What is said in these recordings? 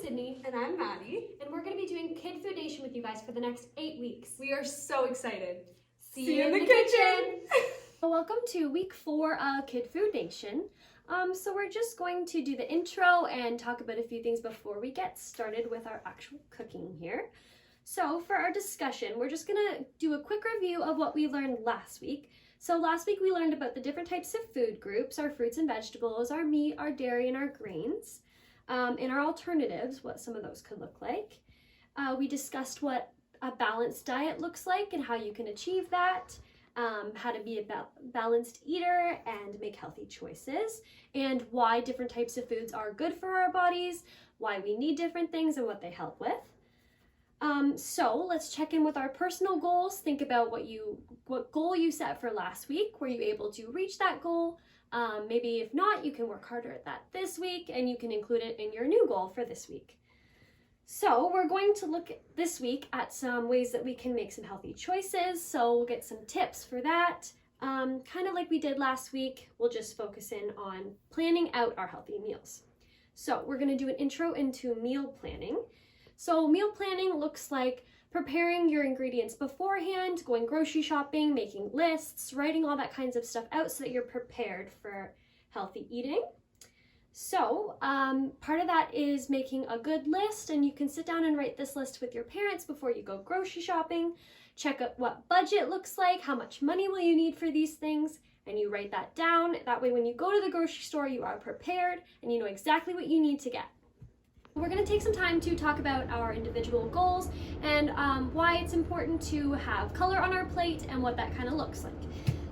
Cydney. And I'm Madi. And we're going to be doing Kid Food Nation with you guys for the next 8 weeks. We are so excited. See you in the kitchen! Welcome to week 4 of Kid Food Nation. So we're just going to do the intro and talk about a few things before we get started with our actual cooking here. So for our discussion, we're just going to do a quick review of what we learned last week. So last week we learned about the different types of food groups, our fruits and vegetables, our meat, our dairy, and our grains. And our alternatives, what some of those could look like. We discussed what a balanced diet looks like and how you can achieve that, how to be a balanced eater and make healthy choices, and why different types of foods are good for our bodies, why we need different things and what they help with. So let's check in with our personal goals. Think about what goal you set for last week. Were you able to reach that goal? Maybe if not, you can work harder at that this week and you can include it in your new goal for this week. So we're going to look this week at some ways that we can make some healthy choices. So we'll get some tips for that. Kind of like we did last week, we'll just focus in on planning out our healthy meals. So we're going to do an intro into meal planning. So meal planning looks like preparing your ingredients beforehand, going grocery shopping, making lists, writing all that kinds of stuff out so that you're prepared for healthy eating. So part of that is making a good list, and you can sit down and write this list with your parents before you go grocery shopping. Check out what budget looks like, how much money will you need for these things, and you write that down. That way when you go to the grocery store, you are prepared and you know exactly what you need to get. We're going to take some time to talk about our individual goals and why it's important to have color on our plate and what that kind of looks like.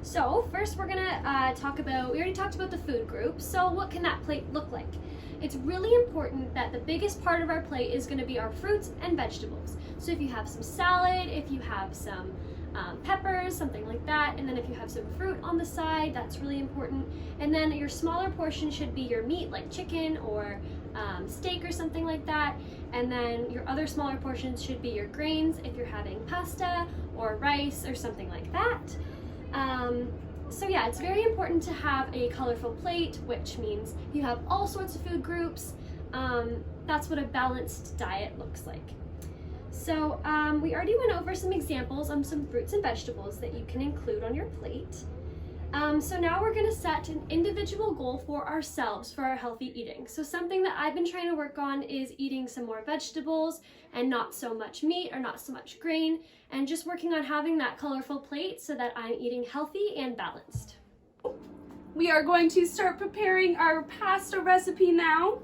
So first we're going to we already talked about the food group, so what can that plate look like? It's really important that the biggest part of our plate is going to be our fruits and vegetables. So if you have some salad, if you have some peppers, something like that, and then if you have some fruit on the side, that's really important. And then your smaller portion should be your meat, like chicken or steak or something like that. And then your other smaller portions should be your grains if you're having pasta or rice or something like that. So yeah, it's very important to have a colorful plate, which means you have all sorts of food groups. That's what a balanced diet looks like. So we already went over some examples on some fruits and vegetables that you can include on your plate. So now we're going to set an individual goal for ourselves for our healthy eating. So something that I've been trying to work on is eating some more vegetables and not so much meat or not so much grain, and just working on having that colorful plate so that I'm eating healthy and balanced. We are going to start preparing our pasta recipe now.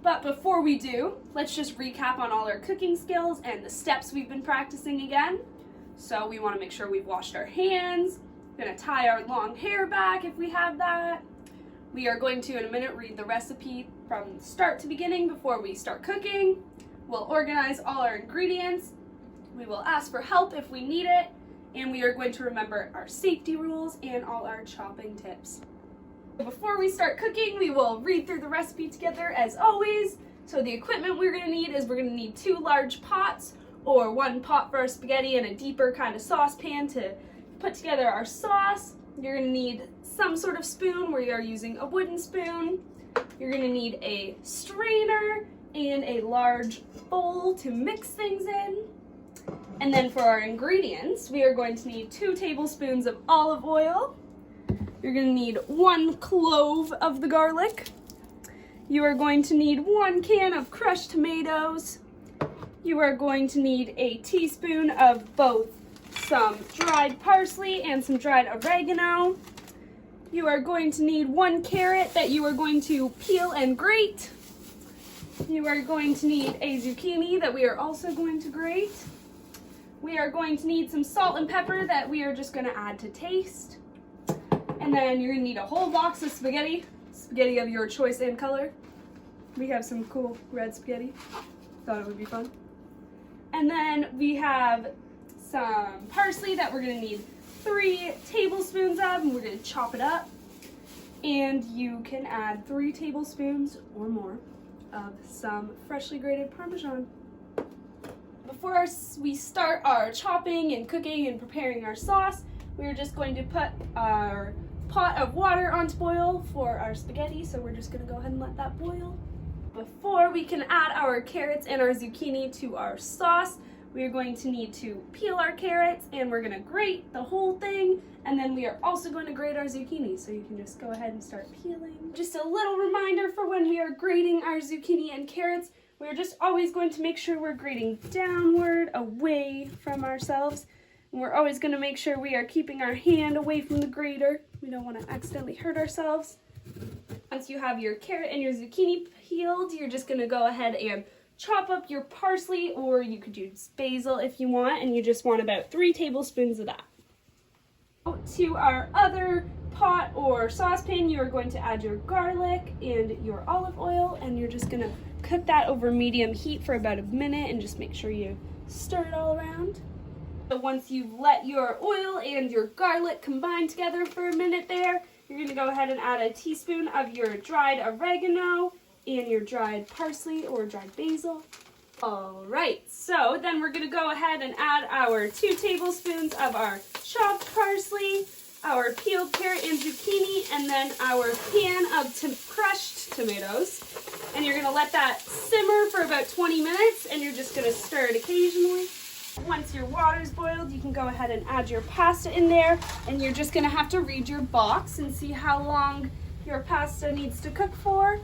But before we do, let's just recap on all our cooking skills and the steps we've been practicing again. So we want to make sure we've washed our hands. We're going to tie our long hair back if we have that. We are going to, in a minute, read the recipe from start to beginning before we start cooking. We'll organize all our ingredients. We will ask for help if we need it. And we are going to remember our safety rules and all our chopping tips. Before we start cooking, we will read through the recipe together as always. So the equipment we're going to need is we're going to need 2 large pots, or 1 pot for our spaghetti and a deeper kind of saucepan to put together our sauce. You're going to need some sort of spoon. We are using a wooden spoon. You're going to need a strainer and a large bowl to mix things in. And then for our ingredients, we are going to need 2 tablespoons of olive oil. You're going to need 1 clove of the garlic. You are going to need 1 can of crushed tomatoes. You are going to need a teaspoon of both some dried parsley and some dried oregano. You are going to need 1 carrot that you are going to peel and grate. You are going to need a zucchini that we are also going to grate. We are going to need some salt and pepper that we are just going to add to taste. And then you're going to need a whole box of spaghetti of your choice and color. We have some cool red spaghetti. Thought it would be fun. And then we have some parsley that we're going to need 3 tablespoons of, and we're going to chop it up. And you can add 3 tablespoons or more of some freshly grated Parmesan. Before we start our chopping and cooking and preparing our sauce, we're just going to put our pot of water on to boil for our spaghetti, so we're just going to go ahead and let that boil. Before before we can add our carrots and our zucchini to our sauce, we are going to need to peel our carrots and we're going to grate the whole thing, and then we are also going to grate our zucchini, so you can just go ahead and start peeling. Just a little reminder for when we are grating our zucchini and carrots, we're just always going to make sure we're grating downward, away from ourselves, and we're always going to make sure we are keeping our hand away from the grater. We don't want to accidentally hurt ourselves. Once you have your carrot and your zucchini peeled, you're just going to go ahead and chop up your parsley, or you could use basil if you want, and you just want about 3 tablespoons of that. To our other pot or saucepan, you are going to add your garlic and your olive oil, and you're just going to cook that over medium heat for about a minute and just make sure you stir it all around. So once you've let your oil and your garlic combine together for a minute there, you're going to go ahead and add a teaspoon of your dried oregano and your dried parsley or dried basil. All right, so then we're going to go ahead and add our 2 tablespoons of our chopped parsley, our peeled carrot and zucchini, and then our can of crushed tomatoes. And you're going to let that simmer for about 20 minutes, and you're just going to stir it occasionally. Once your water's boiled, you can go ahead and add your pasta in there, and you're just going to have to read your box and see how long your pasta needs to cook for.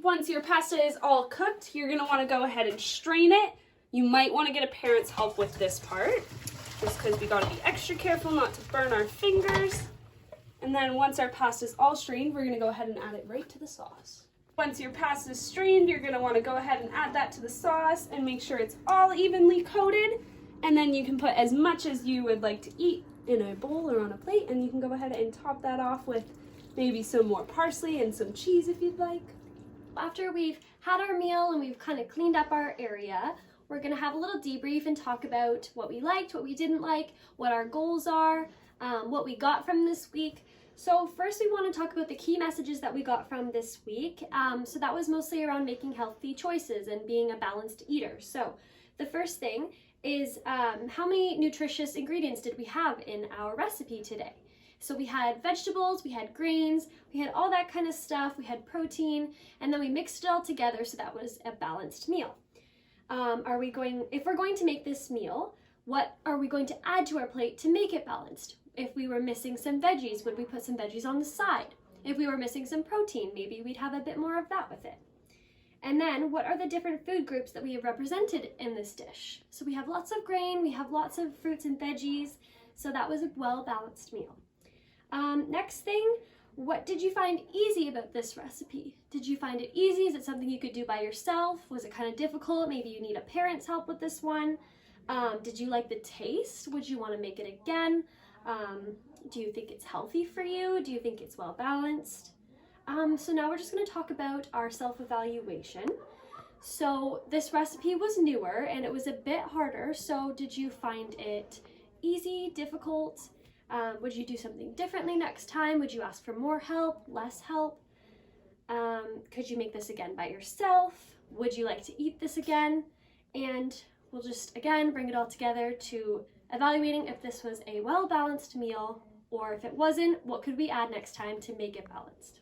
Once your pasta is all cooked, you're going to want to go ahead and strain it. You might want to get a parent's help with this part, just because we got to be extra careful not to burn our fingers. And then once our pasta is all strained, we're going to go ahead and add it right to the sauce. Once your pasta is strained, you're going to want to go ahead and add that to the sauce and make sure it's all evenly coated. And then you can put as much as you would like to eat in a bowl or on a plate, and you can go ahead and top that off with maybe some more parsley and some cheese if you'd like. After we've had our meal and we've kind of cleaned up our area, we're going to have a little debrief and talk about what we liked, what we didn't like, what our goals are, what we got from this week. So first we want to talk about the key messages that we got from this week. So that was mostly around making healthy choices and being a balanced eater. So the first thing is how many nutritious ingredients did we have in our recipe today? So we had vegetables, we had grains, we had all that kind of stuff, we had protein, and then we mixed it all together so that was a balanced meal. If we're going to make this meal, what are we going to add to our plate to make it balanced? If we were missing some veggies, would we put some veggies on the side? If we were missing some protein, maybe we'd have a bit more of that with it. And then what are the different food groups that we have represented in this dish? So we have lots of grain, we have lots of fruits and veggies, so that was a well-balanced meal. Next thing, what did you find easy about this recipe? Did you find it easy? Is it something you could do by yourself? Was it kind of difficult? Maybe you need a parent's help with this one. Did you like the taste? Would you want to make it again? Do you think it's healthy for you? Do you think it's well balanced? So now we're just going to talk about our self-evaluation. So this recipe was newer and it was a bit harder. So did you find it easy, difficult? Would you do something differently next time? Would you ask for more help, less help? Could you make this again by yourself? Would you like to eat this again? And we'll just, again, bring it all together to evaluating if this was a well-balanced meal, or if it wasn't, what could we add next time to make it balanced?